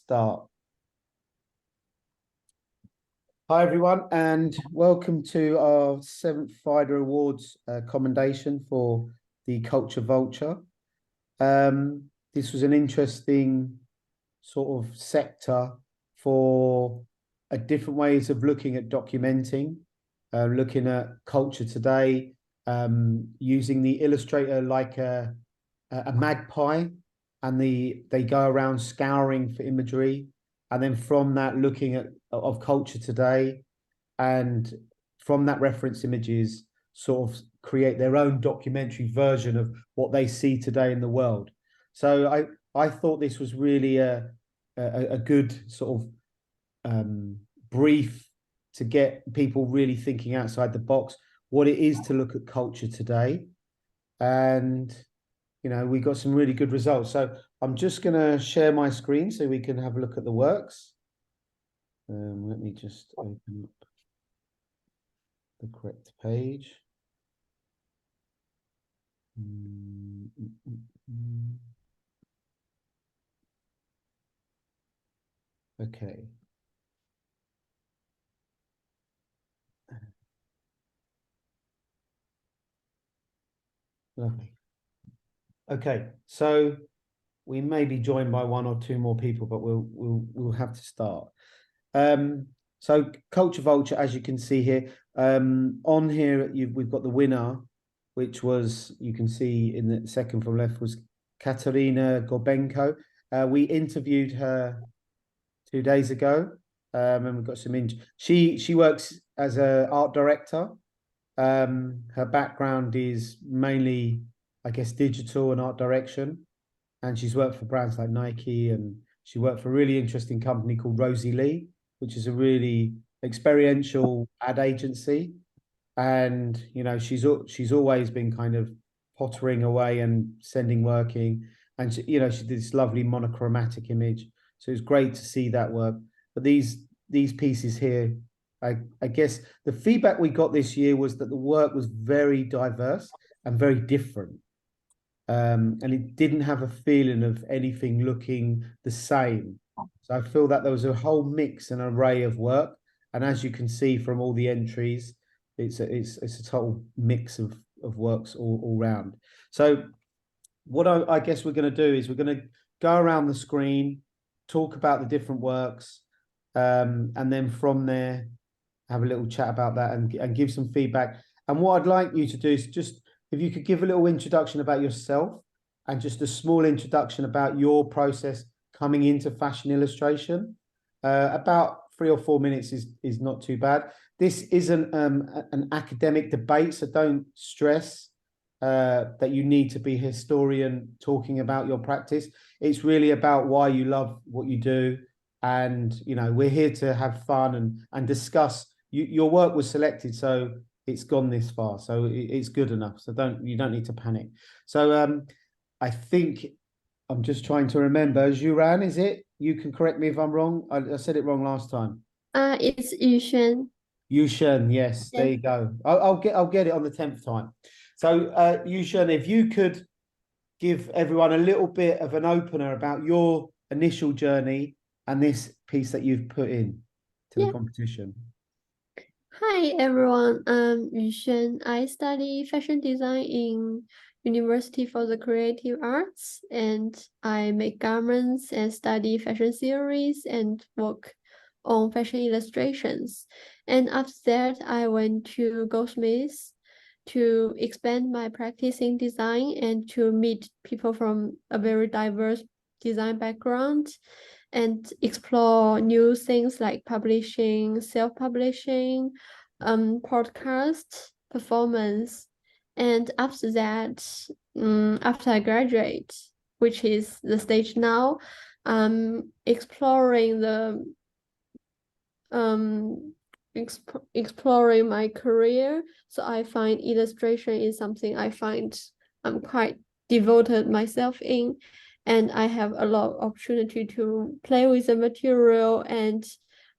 start. Hi, everyone, and welcome to our 7th Fida Awards commendation for the Culture Vulture. This was an interesting sort of sector for different ways of looking at documenting, looking at culture today, using the illustrator like a magpie, and they go around scouring for imagery, and then from that looking at of culture today, and from that reference images sort of create their own documentary version of what they see today in the world. So I thought this was really a good sort of brief to get people really thinking outside the box, what it is to look at culture today. And we got some really good results. So I'm just going to share my screen so we can have a look at the works. Let me just open up the correct page. Okay. Lovely. Okay, so we may be joined by one or two more people, but we'll have to start. So Culture Vulture, as you can see here, on here we've got the winner, which was, you can see in the second from left, was Kateryna Gorbenko. We interviewed her 2 days ago, and we've got some. She works as an art director. Her background is mainly, I guess, digital and art direction, and she's worked for brands like Nike, and she worked for a really interesting company called Rosie Lee, which is a really experiential ad agency. And she's always been kind of pottering away and sending working, and she did this lovely monochromatic image, so it's great to see that work. But these pieces here, I guess the feedback we got this year was that the work was very diverse and very different, and it didn't have a feeling of anything looking the same. So I feel that there was a whole mix and array of work, and as you can see from all the entries, it's a total mix of works all round. So what I guess we're going to do is we're going to go around the screen, talk about the different works, and then from there have a little chat about that and give some feedback. And what I'd like you to do is just, if you could give a little introduction about yourself and just a small introduction about your process coming into fashion illustration. About 3 or 4 minutes is not too bad. This isn't an academic debate, so don't stress that you need to be a historian talking about your practice. It's really about why you love what you do. And, we're here to have fun and discuss. Your work was selected, so it's gone this far. So it's good enough. So you don't need to panic. So I think I'm just trying to remember. Yuran, is it? You can correct me if I'm wrong. I said it wrong last time. It's Yuxuan. Yuxuan, yes, there you go. I'll get it on the 10th time. So Yuxuan, if you could give everyone a little bit of an opener about your initial journey and this piece that you've put in to the competition. Hi everyone, I'm Yuxuan. I study fashion design in University for the Creative Arts, and I make garments and study fashion theories and work on fashion illustrations. And after that, I went to Goldsmiths to expand my practice in design and to meet people from a very diverse design background and explore new things like publishing, self-publishing, podcast, performance. And after that, after I graduate, which is the stage now, exploring the exploring my career. So I find illustration is something I'm quite devoted myself in, and I have a lot of opportunity to play with the material and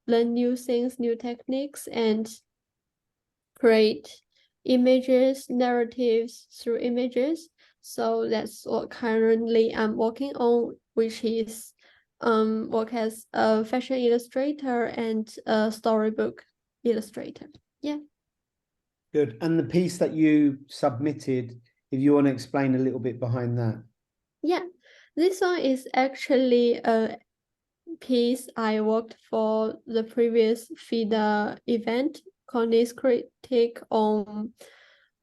learn new things, new techniques, and create images, narratives through images. So that's what currently I'm working on, which is work as a fashion illustrator and a storybook illustrator. Yeah. Good. And the piece that you submitted, if you want to explain a little bit behind that. Yeah, this one is actually a piece I worked for the previous Fida event, Cornet's Critique, on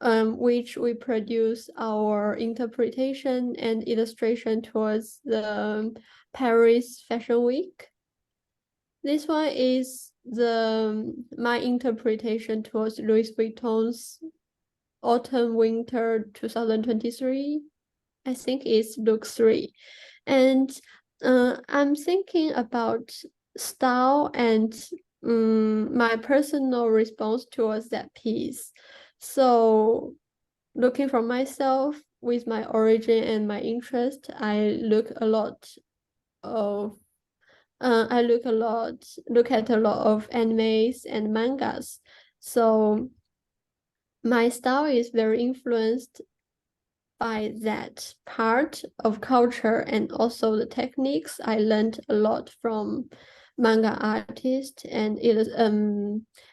which we produce our interpretation and illustration towards the Paris Fashion Week. This one is my interpretation towards Louis Vuitton's Autumn Winter 2023. I think it's look 3. And I'm thinking about style and my personal response towards that piece. So looking for myself with my origin and my interest, I look at a lot of animes and mangas. So my style is very influenced by that part of culture, and also the techniques. I learned a lot from manga artists and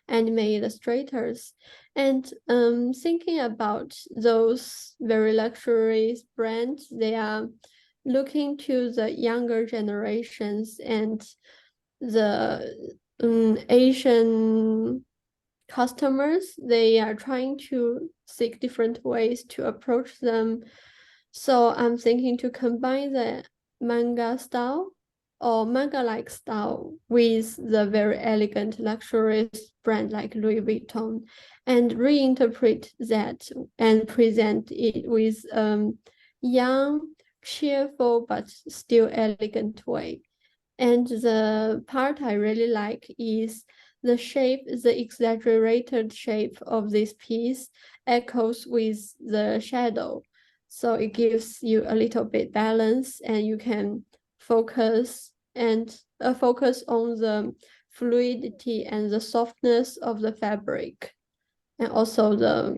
anime illustrators. And thinking about those very luxury brands, they are looking to the younger generations and the Asian customers. They are trying to seek different ways to approach them. So I'm thinking to combine the manga style or manga-like style with the very elegant, luxurious brand like Louis Vuitton, and reinterpret that and present it with young, cheerful, but still elegant way. And the part I really like is the shape, the exaggerated shape of this piece echoes with the shadow. So it gives you a little bit balance, and you can focus on the fluidity and the softness of the fabric, and also the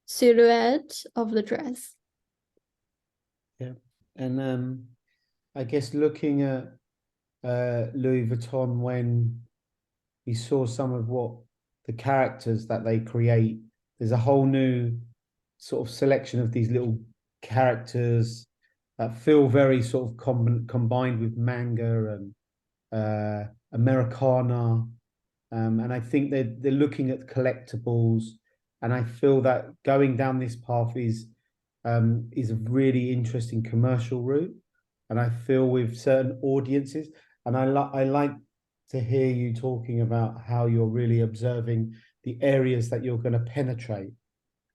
silhouette of the dress. Yeah. And I guess looking at Louis Vuitton, when we saw some of what the characters that they create, there's a whole new sort of selection of these little characters that feel very sort of combined with manga and Americana. And I think they're looking at collectibles, and I feel that going down this path is a really interesting commercial route. And I feel with certain audiences, and I like to hear you talking about how you're really observing the areas that you're going to penetrate.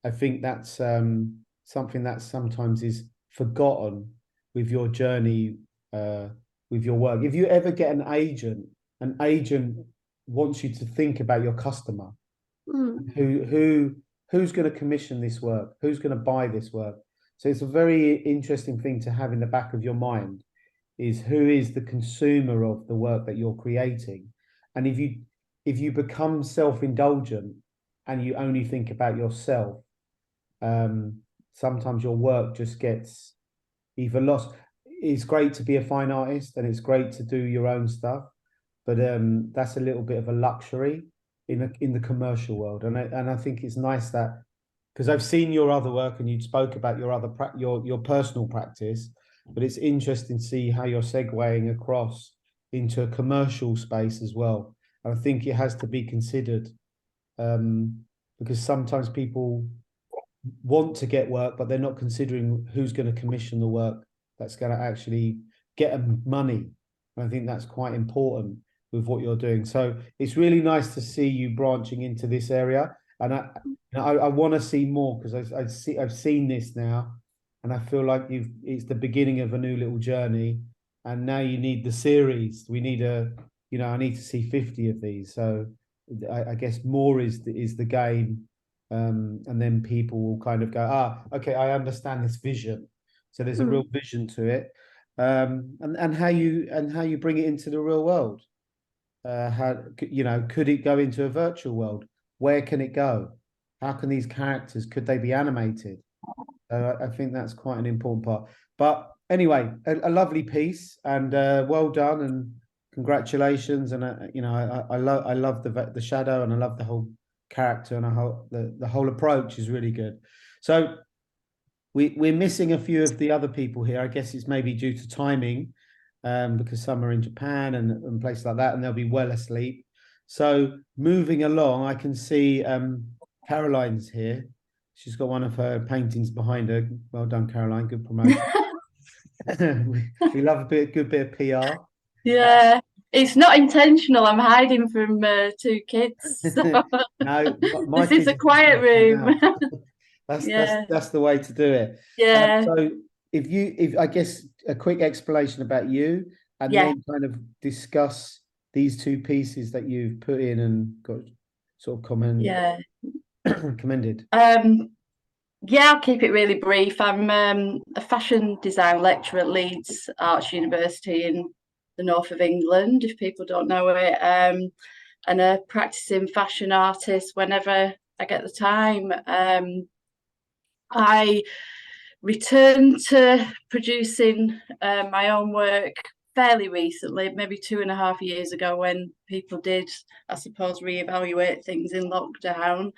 I think that's something that sometimes is forgotten with your journey, with your work. If you ever get an agent wants you to think about your customer. Who's going to commission this work? Who's going to buy this work? So it's a very interesting thing to have in the back of your mind, is who is the consumer of the work that you're creating. And if you become self-indulgent and you only think about yourself, sometimes your work just gets either lost. It's great to be a fine artist and it's great to do your own stuff, but that's a little bit of a luxury in the commercial world. And I think it's nice that, because I've seen your other work and you spoke about your other your personal practice, but it's interesting to see how you're segueing across into a commercial space as well. And I think it has to be considered, because sometimes people want to get work, but they're not considering who's going to commission the work that's going to actually get them money. And I think that's quite important with what you're doing. So it's really nice to see you branching into this area. And I want to see more, because I've seen this now, and I feel like it's the beginning of a new little journey. And now you need the series. We need I need to see 50 of these. So I guess more is the game. And then people will kind of go, okay, I understand this vision. So there's a real vision to it. And how you bring it into the real world. How, could it go into a virtual world? Where can it go? How can these characters, could they be animated? I think that's quite an important part. But anyway, a lovely piece, and well done, and congratulations. And you know, I love the shadow, and I love the whole character, and the whole approach is really good. So we're missing a few of the other people here. I guess it's maybe due to timing, because some are in Japan and places like that, and they'll be well asleep. So moving along, I can see Caroline's here. She's got one of her paintings behind her. Well done, Caroline. Good promotion. we love a good bit of PR. Yeah, it's not intentional. I'm hiding from two kids. So No, my this is a quiet room. That's the way to do it. Yeah. So if I guess a quick explanation about you, and then kind of discuss these two pieces that you've put in and got sort of commended. Yeah, I'll keep it really brief. I'm a fashion design lecturer at Leeds Arts University in the north of England, if people don't know it, and a practicing fashion artist whenever I get the time. I returned to producing my own work fairly recently, maybe 2.5 years ago, when people did, I suppose, reevaluate things in lockdown.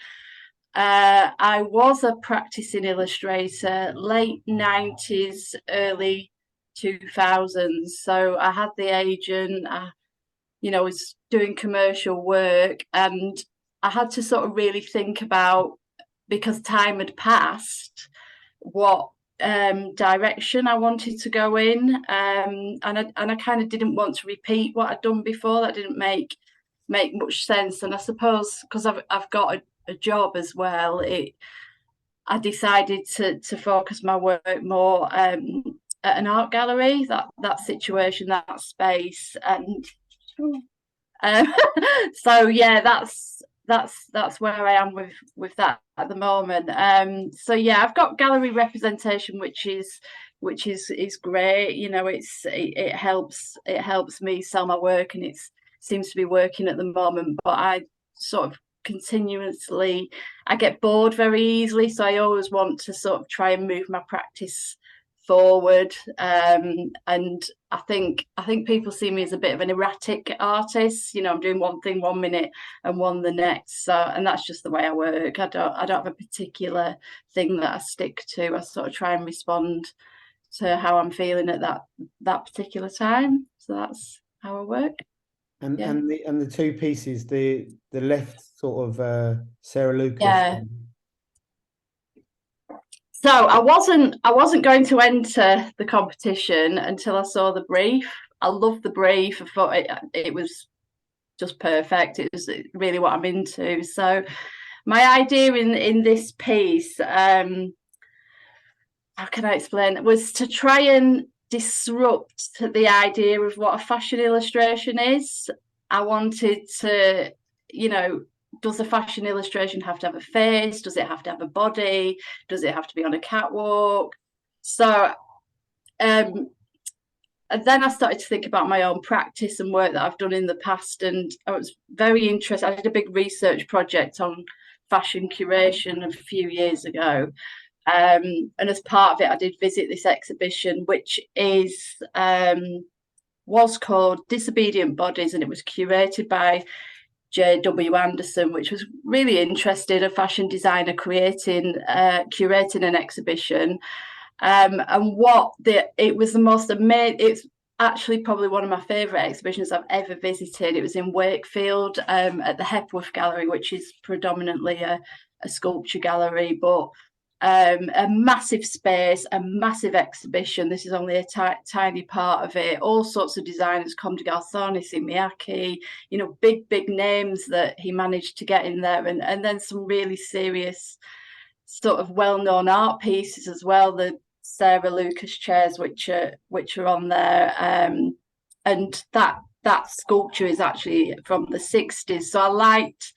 I was a practicing illustrator, late 90s, early 2000s. So I had the agent, was doing commercial work, and I had to sort of really think about, because time had passed, what direction I wanted to go in, and I kind of didn't want to repeat what I'd done before. That didn't make much sense. And I suppose because I've got a job as well, I decided to focus my work more at an art gallery, that situation, that space. And so yeah, that's where I am with that at the moment. So yeah, I've got gallery representation, which is great. It helps me sell my work, and it seems to be working at the moment. But I sort of continuously, I get bored very easily, so I always want to sort of try and move my practice forward. And I think people see me as a bit of an erratic artist. I'm doing one thing 1 minute and one the next. So, and that's just the way I work. I don't have a particular thing that I stick to. I sort of try and respond to how I'm feeling at that particular time. So that's how I work. And the two pieces, the left sort of Sarah Lucas. Yeah. So I wasn't going to enter the competition until I saw the brief. I loved the brief. I thought it was just perfect. It was really what I'm into. So my idea in this piece, how can I explain, was to try and disrupt the idea of what a fashion illustration is. I wanted to, does a fashion illustration have to have a face? Does it have to have a body? Does it have to be on a catwalk? So and then I started to think about my own practice and work that I've done in the past, and I was very interested. I did a big research project on fashion curation a few years ago. And as part of it, I did visit this exhibition, which was called Disobedient Bodies, and it was curated by J.W. Anderson, which was really interested, a fashion designer curating an exhibition. And it was the most amazing. It's actually probably one of my favourite exhibitions I've ever visited. It was in Wakefield at the Hepworth Gallery, which is predominantly a sculpture gallery, but a massive space, a massive exhibition. This is only a tiny part of it. All sorts of designers, Comme des Garçons, Miyake, big names that he managed to get in there, and then some really serious sort of well-known art pieces as well. The Sarah Lucas chairs, which are on there, and that sculpture is actually from the 60s. So I liked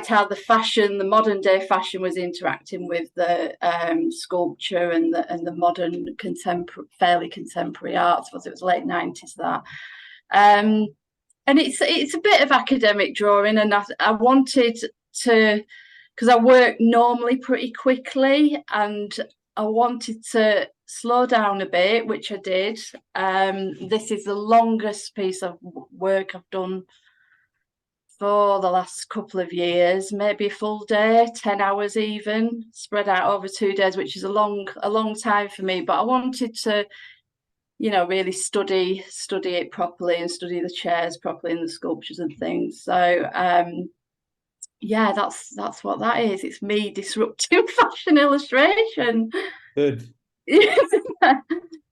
how the modern day fashion was interacting with the sculpture and the modern fairly contemporary art. I suppose it was late 90s that. And it's a bit of academic drawing, and I wanted to, because I work normally pretty quickly, and I wanted to slow down a bit, which I did. This is the longest piece of work I've done for the last couple of years, maybe a full day, 10 hours even, spread out over 2 days, which is a long time for me. But I wanted to, really study it properly and study the chairs properly and the sculptures and things. So yeah, that's what that is. It's me disrupting fashion illustration. Good.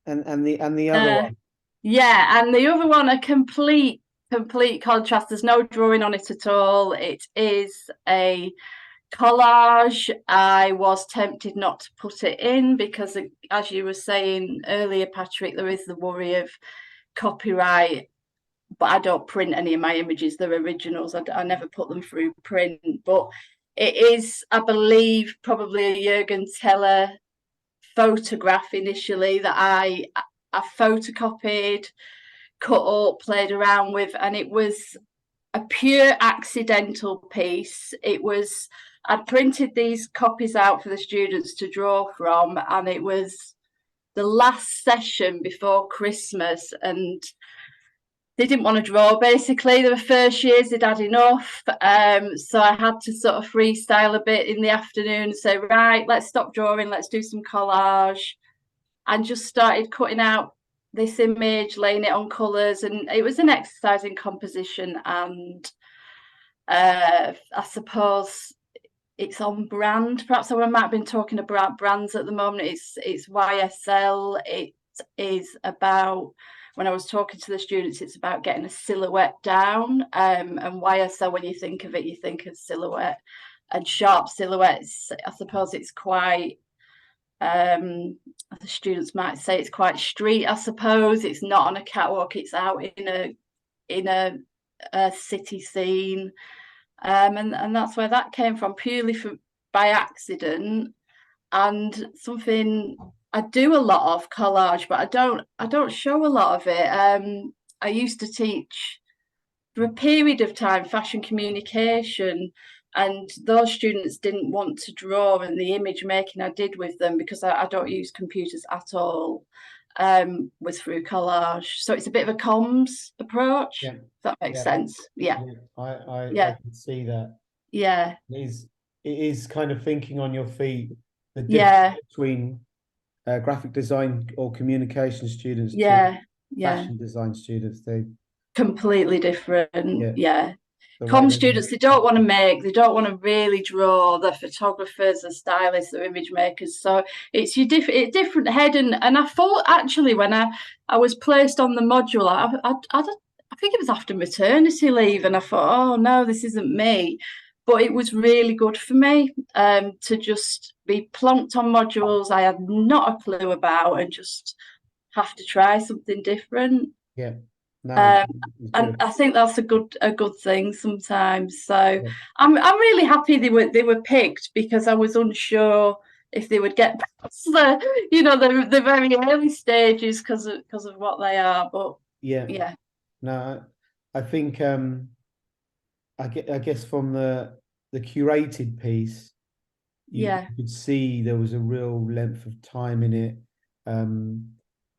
And the other one. Yeah, and the other one, a complete contrast. There's no drawing on it at all. It is a collage. I was tempted not to put it in because, as you were saying earlier, Patrick, there is the worry of copyright. But I don't print any of my images. They're originals. I never put them through print. But it is, I believe, probably a Jürgen Teller photograph initially that I photocopied, cut up, played around with, and it was a pure accidental piece. I'd printed these copies out for the students to draw from, and it was the last session before Christmas, and they didn't want to draw. Basically, they were first years, they'd had enough. So I had to sort of freestyle a bit in the afternoon and say, right, let's stop drawing, let's do some collage. And just started cutting out this image, laying it on colours, and it was an exercise in composition. And I suppose it's on brand. Perhaps I might have been talking about brands at the moment. It's YSL. It is about, when I was talking to the students, it's about getting a silhouette down. And YSL, when you think of it, you think of silhouette and sharp silhouettes. I suppose it's quite, the students might say it's quite street. I suppose it's not on a catwalk. It's out in a city scene, and that's where that came from, purely by accident. And something I do a lot of collage, but I don't show a lot of it. I used to teach for a period of time fashion communication, and those students didn't want to draw, and the image making I did with them, because I don't use computers at all, was through collage. So it's a bit of a comms approach. Yeah. If that makes Yeah. sense. Yeah. I can see that. Yeah. It is kind of thinking on your feet, the Yeah. difference between graphic design or communication students Yeah. to Yeah. fashion design students. They completely different. Yeah. the way Com they- students, they don't want to make, they don't want to really draw. They're photographers, they're stylists, they're image makers. So it's your different head. And I thought, actually, when I was placed on the module, I think it was after maternity leave, and I thought, oh no, this isn't me. But it was really good for me to just be plonked on modules I had not a clue about, and just have to try something different. Yeah. No, and I think that's a good thing sometimes. So yeah. I'm really happy they were picked, because I was unsure if they would get past the very early stages because of what they are. But yeah. No, I think I guess from the curated piece, you could see there was a real length of time in it.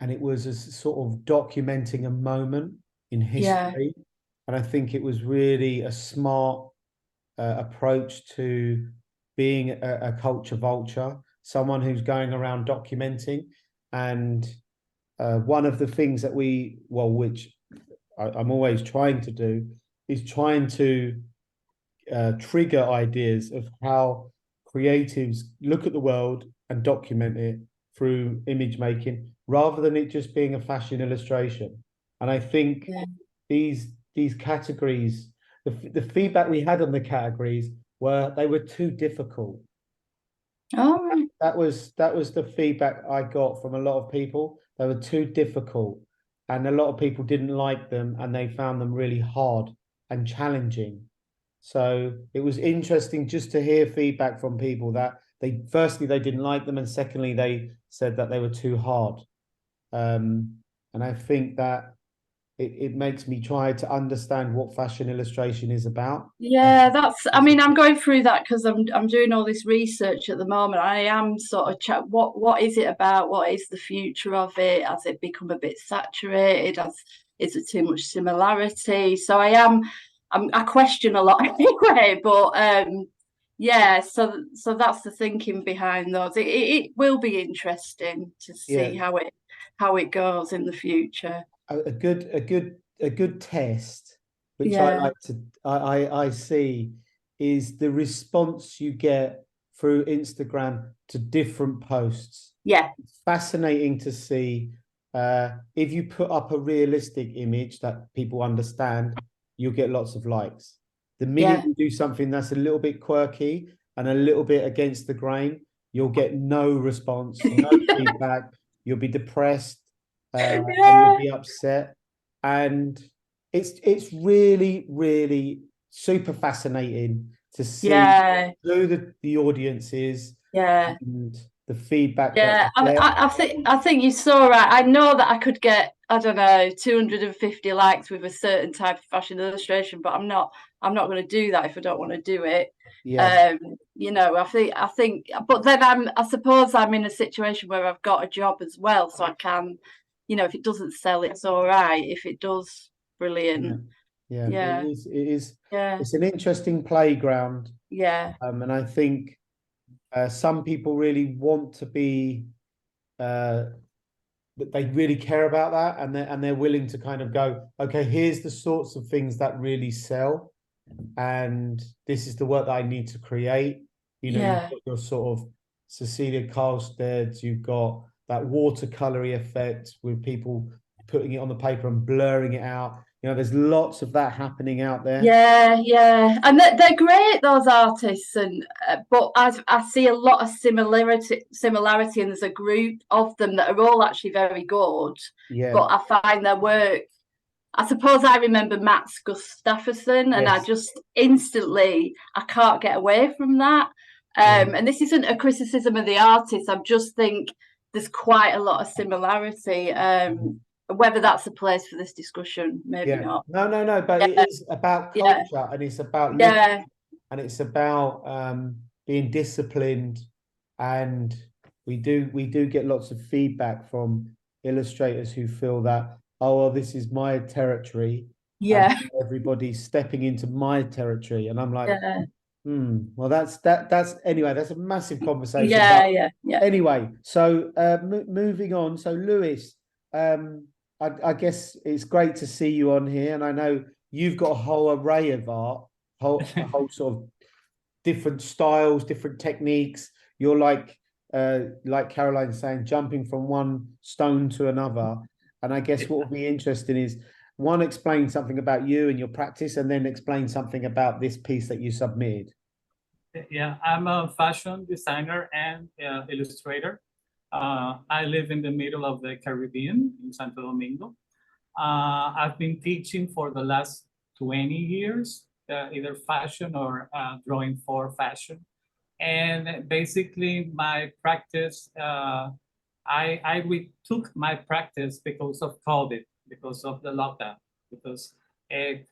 And it was a sort of documenting a moment in history. Yeah. And I think it was really a smart approach to being a culture vulture, someone who's going around documenting. And one of the things that which I'm always trying to do, is trying to trigger ideas of how creatives look at the world and document it through image making, rather than it just being a fashion illustration. And I think these categories, the feedback we had on the categories they were too difficult. Oh, that was the feedback I got from a lot of people. They were too difficult, and a lot of people didn't like them, and they found them really hard and challenging. So it was interesting just to hear feedback from people that firstly they didn't like them, and secondly they said that they were too hard. And I think that it makes me try to understand what fashion illustration is about. Yeah, I mean, I'm going through that because I'm doing all this research at the moment. I am sort of what is it about? What is the future of it? Has it become a bit saturated? Is there too much similarity? So I question a lot anyway, but yeah, so that's the thinking behind those. It will be interesting to see how it goes in the future. A good test, which I Yeah, like to I see, is the response you get through Instagram to different posts. yeah, It's fascinating to see if you put up a realistic image that people understand, you'll get lots of likes. The minute yeah. you do something that's a little bit quirky and a little bit against the grain, you'll get no response, no feedback. You'll be depressed, and you'll Yeah, be upset. And it's really, really super fascinating to see yeah. who the audience is Yeah, and the feedback that yeah. you get. I think you're so right. I know that I could get, I don't know, 250 likes with a certain type of fashion illustration, but I'm not going to do that if I don't want to do it. Yeah, You know, I think, but then I suppose I'm in a situation where I've got a job as well, so I can, you know, if it doesn't sell, it's all right. If it does, yeah, brilliant. yeah. Yeah, yeah, It's an interesting playground, yeah, and I think some people really want to be that they really care about that, and they're willing to kind of go, okay, here's the sorts of things that really sell, and this is the work that I need to create. You know, you've yeah. got your sort of Cecilia Karlstedt, you've got that watercolory effect with people putting it on the paper and blurring it out. You know, there's lots of that happening out there. Yeah, yeah, and they're great, those artists, and but I see a lot of similarity, and there's a group of them that are all actually very good. Yeah. But I find their work. I suppose I remember Mats Gustafsson, and I Yes. just instantly I can't get away from that. Yeah. And this isn't a criticism of the artist. I just think there's quite a lot of similarity. Whether that's a place for this discussion, maybe Yeah. not. No, but it Yeah, is about yeah, culture, and it's about looking, yeah. and it's about being disciplined, and we do get lots of feedback from illustrators who feel that, oh well, this is my territory, and Yeah, everybody's stepping into my territory, and I'm like, yeah, well, that's anyway, that's a massive conversation, but yeah. anyway, so moving on. So Lewis, um, I guess it's great to see you on here, and I know you've got a whole array of art, a whole sort of different styles, different techniques. You're like Caroline's saying, jumping from one stone to another. And I guess what will be interesting is one, explain something about you and your practice, and then explain something about this piece that you submitted. Yeah, I'm a fashion designer and illustrator. I live in the middle of the Caribbean in Santo Domingo. I've been teaching for the last 20 years, either fashion or drawing for fashion. And basically my practice, I retook my practice because of COVID, because of the lockdown, because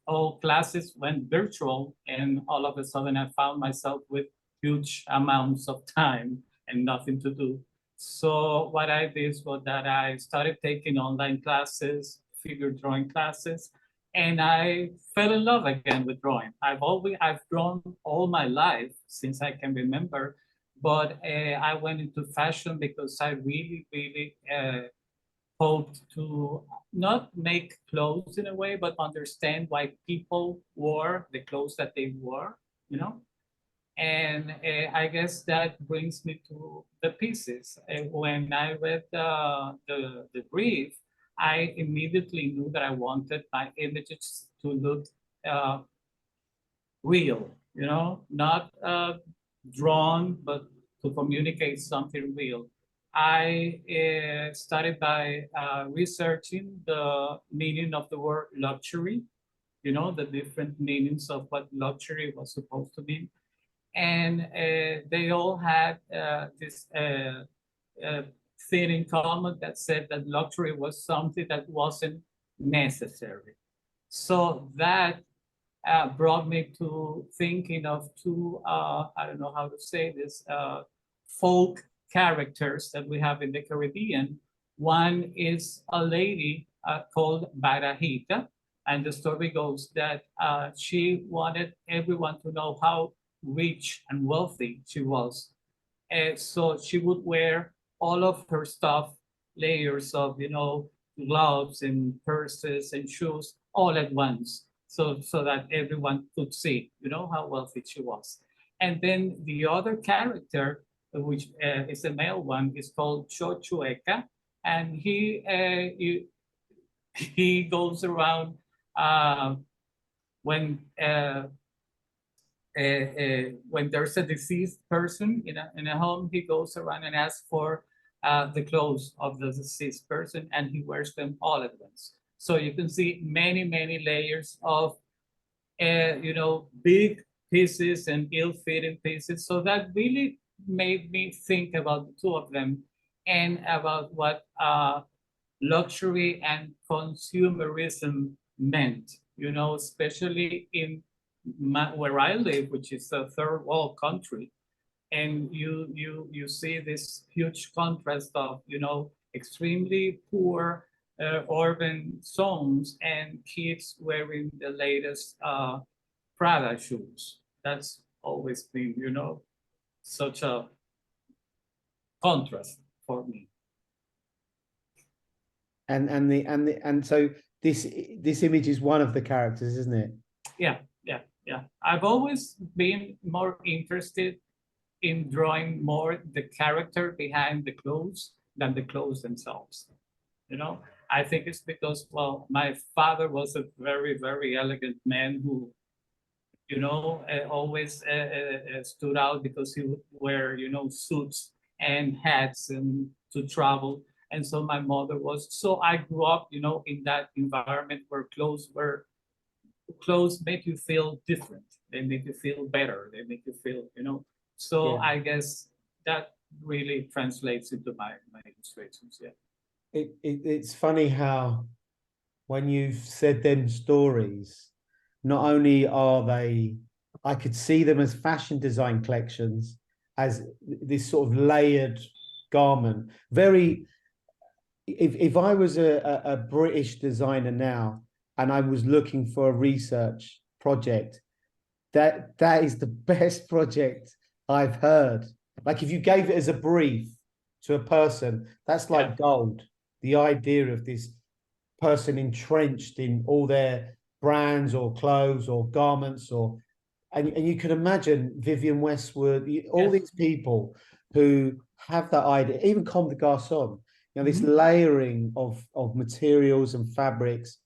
all classes went virtual, and all of a sudden I found myself with huge amounts of time and nothing to do. So what I did was that I started taking online classes, figure drawing classes, and I fell in love again with drawing. I've drawn all my life since I can remember, but I went into fashion because I really hoped to not make clothes in a way, but understand why people wore the clothes that they wore, you know? And I guess that brings me to the pieces. When I read the brief, I immediately knew that I wanted my images to look real, you know, not drawn, but to communicate something real. I started by researching the meaning of the word luxury, you know, the different meanings of what luxury was supposed to be. And they all had this thing in common that said that luxury was something that wasn't necessary. So that brought me to thinking of two, I don't know how to say this, folk characters that we have in the Caribbean. One is a lady called Barahita, and the story goes that she wanted everyone to know how rich and wealthy she was. And so she would wear all of her stuff, layers of, gloves and purses and shoes all at once. So that everyone could see, how wealthy she was. And then the other character, which is a male one, is called Chochueka, and he goes around when when there's a deceased person in a home, he goes around and asks for the clothes of the deceased person, and he wears them all at once. So you can see many, many layers of, big pieces and ill-fitting pieces. So that really made me think about the two of them and about what luxury and consumerism meant, especially in where I live, which is a third world country. And you see this huge contrast of, extremely poor urban zones and kids wearing the latest Prada shoes. That's always been, such a contrast for me. And so this image is one of the characters, isn't it? Yeah. I've always been more interested in drawing more the character behind the clothes than the clothes themselves. I think it's because, well, my father was a very, very elegant man who, always stood out because he would wear, suits and hats and to travel. And so my mother was, so I grew up, in that environment where clothes make you feel different. They make you feel better. They make you feel, So Yeah. I guess that really translates into my illustrations. Yeah. It's funny how when you've said them stories, not only are they, I could see them as fashion design collections, as this sort of layered garment. Very, if I was a British designer now and I was looking for a research project, that is the best project I've heard. Like if you gave it as a brief to a person, that's like gold. The idea of this person entrenched in all their brands or clothes or garments, and you can imagine Vivienne Westwood, all these people who have that idea, even Comme des Garçons, this layering of materials and fabrics.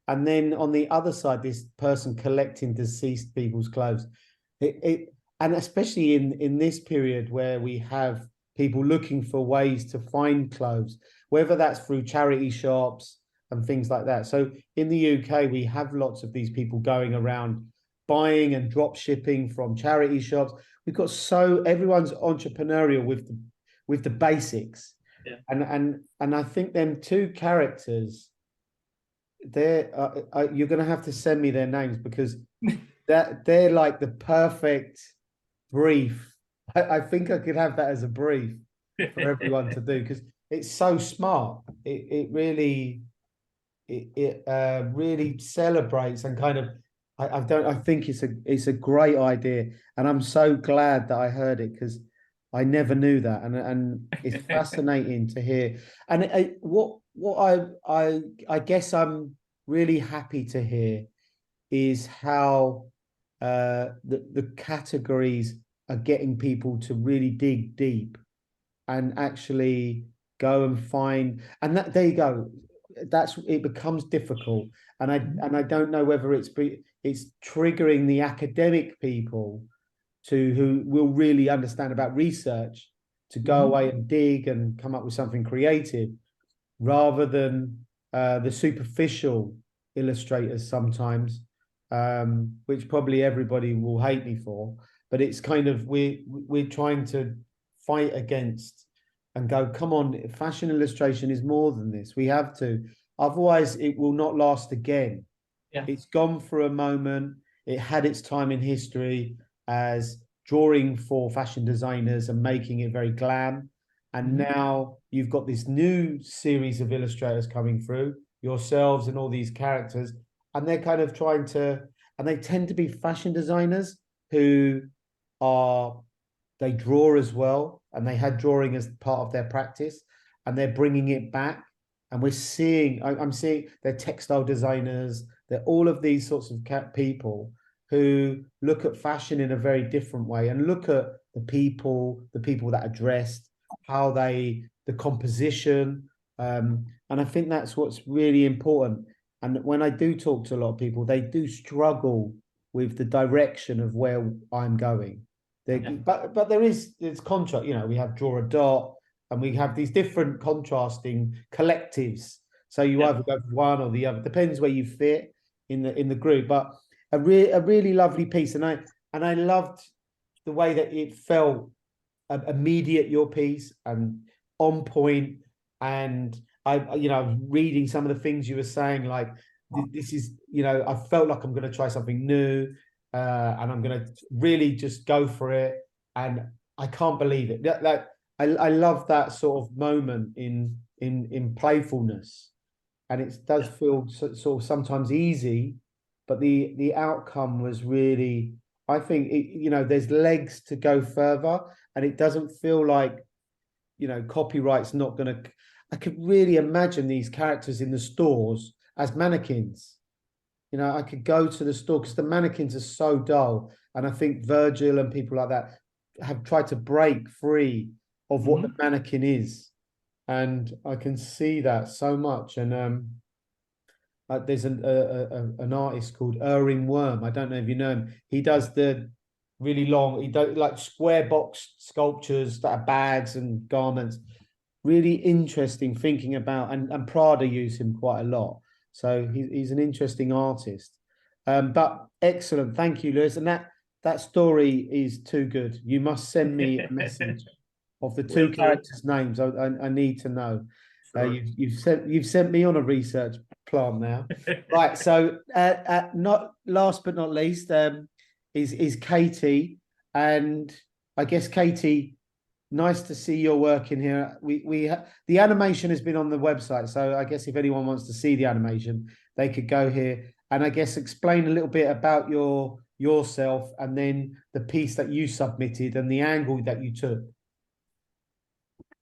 And then on the other side, this person collecting deceased people's clothes. And especially in this period where we have people looking for ways to find clothes, whether that's through charity shops and things like that. So in the UK, we have lots of these people going around buying and drop shipping from charity shops. We've got everyone's entrepreneurial with the basics. Yeah. And I think them two characters, you're going to have to send me their names because they're like the perfect brief. I think I could have that as a brief for everyone to do because it's so smart. It really celebrates and kind of I think it's a great idea, and I'm so glad that I heard it because I never knew that, and it's fascinating to hear. And what I guess I'm really happy to hear is how the categories are getting people to really dig deep and actually go and find, and that there you go. It becomes difficult, and I don't know whether it's triggering the academic people who will really understand about research to go away and dig and come up with something creative, rather than the superficial illustrators sometimes, which probably everybody will hate me for. But it's kind of we're trying to fight against and go, come on, fashion illustration is more than this. We have to otherwise it will not last again. Yeah. It's gone for a moment. It had its time in history as drawing for fashion designers and making it very glam. And now you've got this new series of illustrators coming through, yourselves and all these characters, and they're kind of trying to, and they tend to be fashion designers who they draw as well, and they had drawing as part of their practice, and they're bringing it back. And we're seeing, I'm seeing they're textile designers, they're all of these sorts of people who look at fashion in a very different way and look at the people that are dressed, how the composition. And I think that's what's really important. And when I do talk to a lot of people, they do struggle with the direction of where I'm going. But there's contrast, we have Draw a Dot, and we have these different contrasting collectives. So you either go for one or the other, depends where you fit in the group. But a really lovely piece, and I loved the way that it felt immediate, your piece, and on point. And I was reading some of the things you were saying, like this is, I felt like I'm going to try something new, and I'm going to really just go for it. And I can't believe it. I love that sort of moment in playfulness, and it does feel sort of sometimes easy, but the outcome was really, I think there's legs to go further, and it doesn't feel like copyright's not going to. I could really imagine these characters in the stores as mannequins. I could go to the store because the mannequins are so dull, and I think Virgil and people like that have tried to break free of what the mannequin is, and I can see that so much. And there's an artist called Erring Worm. I don't know if you know him. He does the really long, he does like square box sculptures that are bags and garments. Really interesting thinking about, and Prada use him quite a lot. So he's an interesting artist. But excellent, thank you, Lewis. And that story is too good. You must send me a message of the two characters' names. I need to know. Sure. You've sent me on a research plan now. Right. So not last but not least is Katie, and I guess Katie, nice to see your work in here. The animation has been on the website, so I guess if anyone wants to see the animation, they could go here and I guess explain a little bit about yourself and then the piece that you submitted and the angle that you took.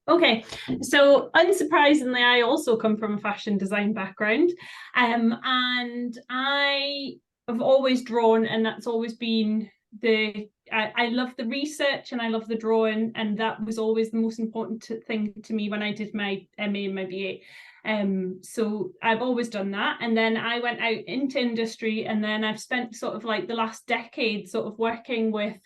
Okay, so unsurprisingly, I also come from a fashion design background, and I have always drawn, and that's always been I love the research and I love the drawing, and that was always the most important thing to me when I did my MA and my BA. So I've always done that, and then I went out into industry, and then I've spent sort of like the last decade sort of working with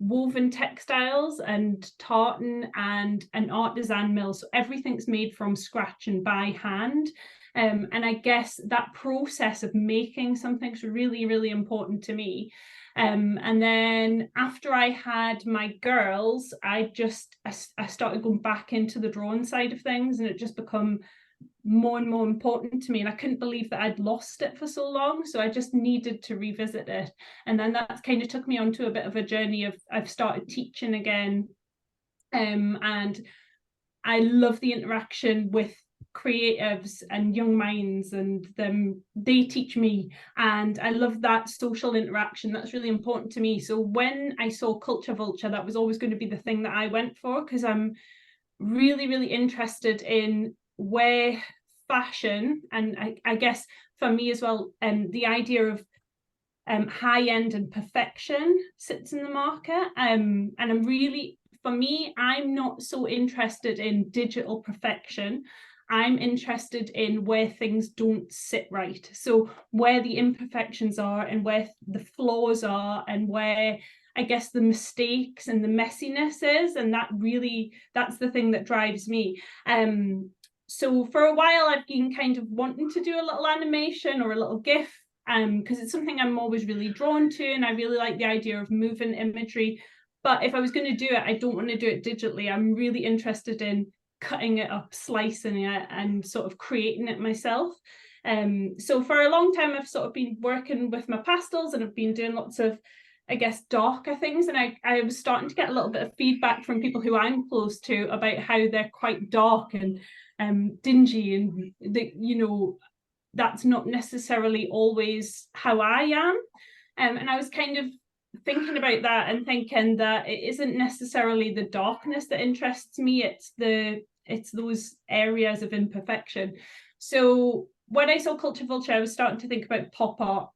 woven textiles and tartan and an artisan mill. So everything's made from scratch and by hand. And I guess that process of making something's really, really important to me. And then after I had my girls, I started going back into the drawing side of things, and it just become more and more important to me, and I couldn't believe that I'd lost it for so long, so I just needed to revisit it. And then that kind of took me onto a bit of a journey of I've started teaching again, and I love the interaction with creatives and young minds, and they teach me, and I love that social interaction. That's really important to me. So when I saw Culture Vulture, that was always going to be the thing that I went for, because I'm really, really interested in where fashion, and I guess for me as well, the idea of high end and perfection sits in the market, and I'm really, for me, I'm not so interested in digital perfection. I'm interested in where things don't sit right, so where the imperfections are and where the flaws are and where I guess the mistakes and the messiness is, and that's the thing that drives me. So for a while I've been kind of wanting to do a little animation or a little GIF, because it's something I'm always really drawn to, and I really like the idea of moving imagery. But if I was going to do it, I don't want to do it digitally. I'm really interested in cutting it up, slicing it, and sort of creating it myself. So for a long time, I've sort of been working with my pastels, and I've been doing lots of, I guess, darker things. And I was starting to get a little bit of feedback from people who I'm close to about how they're quite dark and dingy, and that's not necessarily always how I am. And I was kind of thinking about that and thinking that it isn't necessarily the darkness that interests me, it's those areas of imperfection. So when I saw Culture Vulture, I was starting to think about pop art,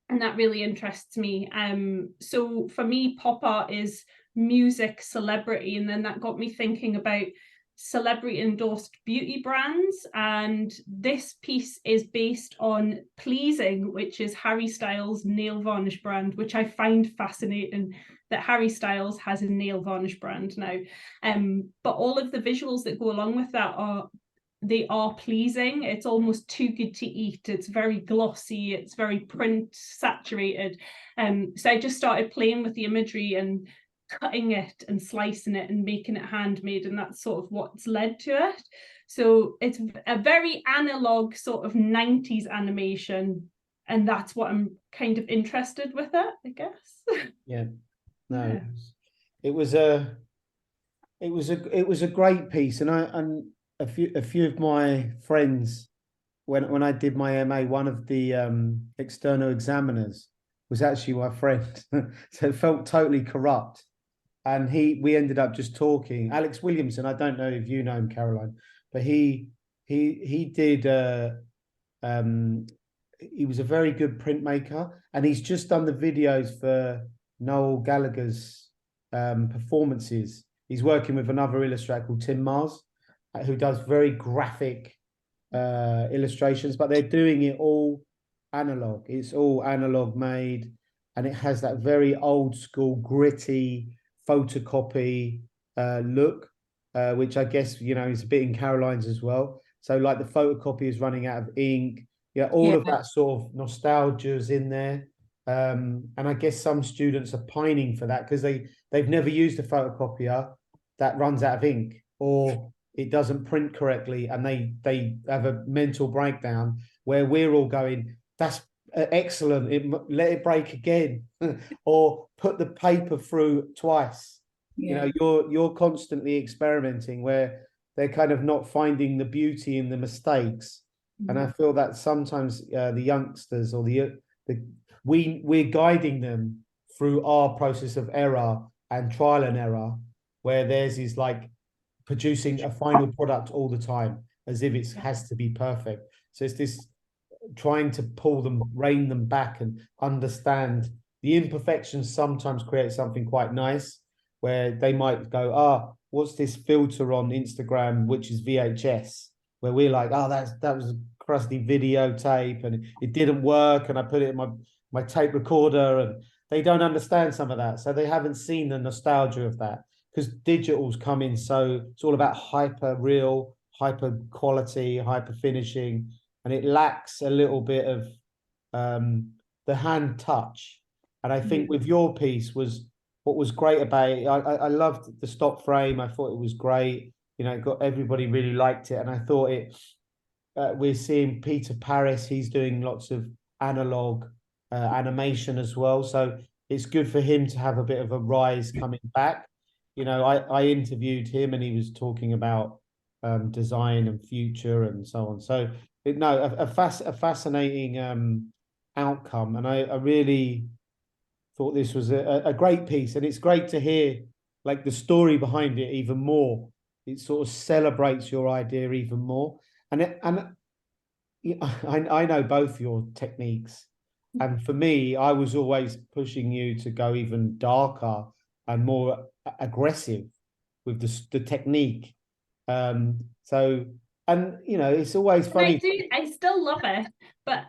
and that really interests me. So for me, pop art is music, celebrity, and then that got me thinking about celebrity endorsed beauty brands. And this piece is based on Pleasing, which is Harry Styles' nail varnish brand, which I find fascinating that Harry Styles has a nail varnish brand now. But all of the visuals that go along with that are pleasing. It's almost too good to eat. It's very glossy, it's very print saturated. So I just started playing with the imagery and cutting it and slicing it and making it handmade, and that's sort of what's led to it. So it's a very analog sort of 90s animation, and that's what I'm kind of interested with it, I guess. Yeah, no, Yeah. it was a great piece, and a few of my friends, when I did my MA, one of the external examiners was actually my friend, so it felt totally corrupt. And we ended up just talking. Alex Williamson, I don't know if you know him, Caroline, but he did. He was a very good printmaker, and he's just done the videos for Noel Gallagher's performances. He's working with another illustrator called Tim Mars, who does very graphic illustrations, but they're doing it all analog. It's all analog made, and it has that very old school, gritty photocopy look, which I guess is a bit in Caroline's as well. So like the photocopy is running out of ink, all of that sort of nostalgia is in there. And I guess some students are pining for that because they've never used a photocopier that runs out of ink, or it doesn't print correctly, and they have a mental breakdown where we're all going, that's excellent, let it break again, or put the paper through twice. You're constantly experimenting where they're kind of not finding the beauty in the mistakes. And I feel that sometimes the youngsters or we're guiding them through our process of error and trial and error, where theirs is like producing a final product all the time as if it has to be perfect. So it's this trying to rein them back and understand the imperfections sometimes create something quite nice, where they might go, what's this filter on Instagram, which is VHS, where we're like, that was a crusty videotape and it didn't work, and I put it in my tape recorder, and they don't understand some of that. So they haven't seen the nostalgia of that, because digital's come in, so it's all about hyper real, hyper quality, hyper finishing, and it lacks a little bit of the hand touch. And I think with your piece what was great about it, I loved the stop frame. I thought it was great. Everybody really liked it. And I thought we're seeing Peter Paris, he's doing lots of analog animation as well. So it's good for him to have a bit of a rise coming back. I interviewed him, and he was talking about design and future and so on. So a fascinating outcome, and I really thought this was a great piece, and it's great to hear like the story behind it even more. It sort of celebrates your idea even more, and I know both your techniques, and for me, I was always pushing you to go even darker and more aggressive with the technique. It's always funny. I still love it, but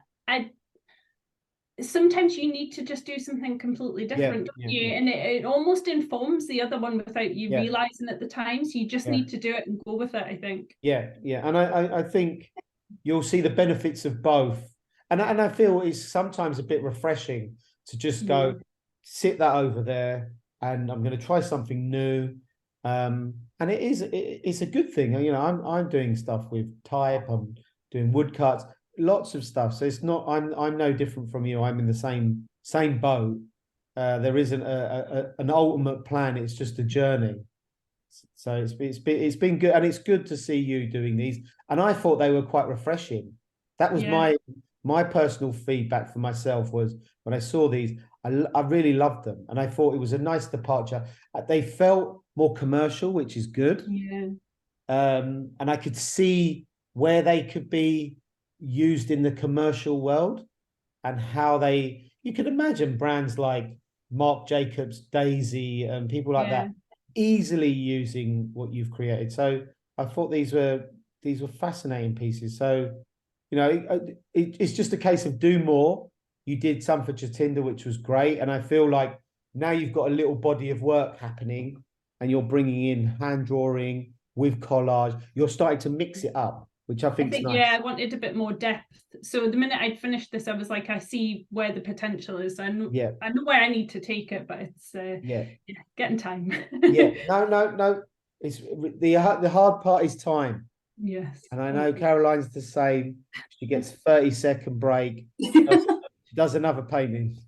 sometimes you need to just do something completely different, don't you? And it almost informs the other one without you realizing at the time. So you just need to do it and go with it, I think. And I think you'll see the benefits of both. And I feel it's sometimes a bit refreshing to just go sit that over there, and I'm going to try something new. And it's a good thing. You know, I'm doing stuff with type, I'm doing woodcuts, lots of stuff. So it's not, I'm no different from you. I'm in the same boat. There isn't an ultimate plan, it's just a journey. So it's been good, and it's good to see you doing these. And I thought they were quite refreshing. That was my personal feedback for myself, was when I saw these, I really loved them, and I thought it was a nice departure. They felt more commercial, which is good. Yeah. And I could see where they could be used in the commercial world, and how you could imagine brands like Marc Jacobs, Daisy, and people like that easily using what you've created. So I thought these were fascinating pieces. So, you know, it's just a case of do more. You did some for Chatinda, which was great, and I feel like now you've got a little body of work happening, and you're bringing in hand drawing with collage. You're starting to mix it up, which I think is nice. Yeah, I wanted a bit more depth. So the minute I'd finished this, I was like, I see where the potential is. I know where I need to take it, but it's getting time. No. It's the hard part is time. Yes. And I know Caroline's the same. She gets 30-second break. She does another painting.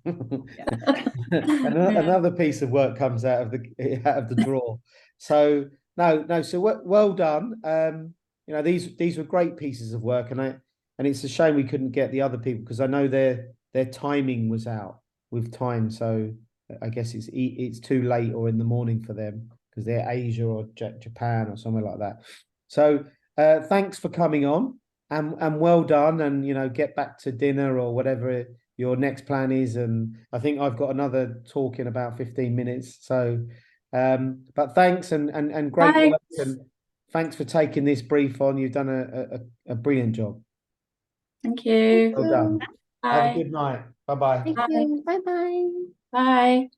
Another piece of work comes out of the drawer. So so well done. You know, these were great pieces of work, and it's a shame we couldn't get the other people, because I know their timing was out with time. So I guess it's too late or in the morning for them, because they're Asia or Japan or somewhere like that. So thanks for coming on, and well done, and you know, get back to dinner or whatever your next plan is. And I think I've got another talk in about 15 minutes. So but thanks, and great work, and thanks for taking this brief on. You've done a brilliant job. Thank you. Well done. Bye. Have a good night. Bye-bye. Thank you. Bye-bye. Bye.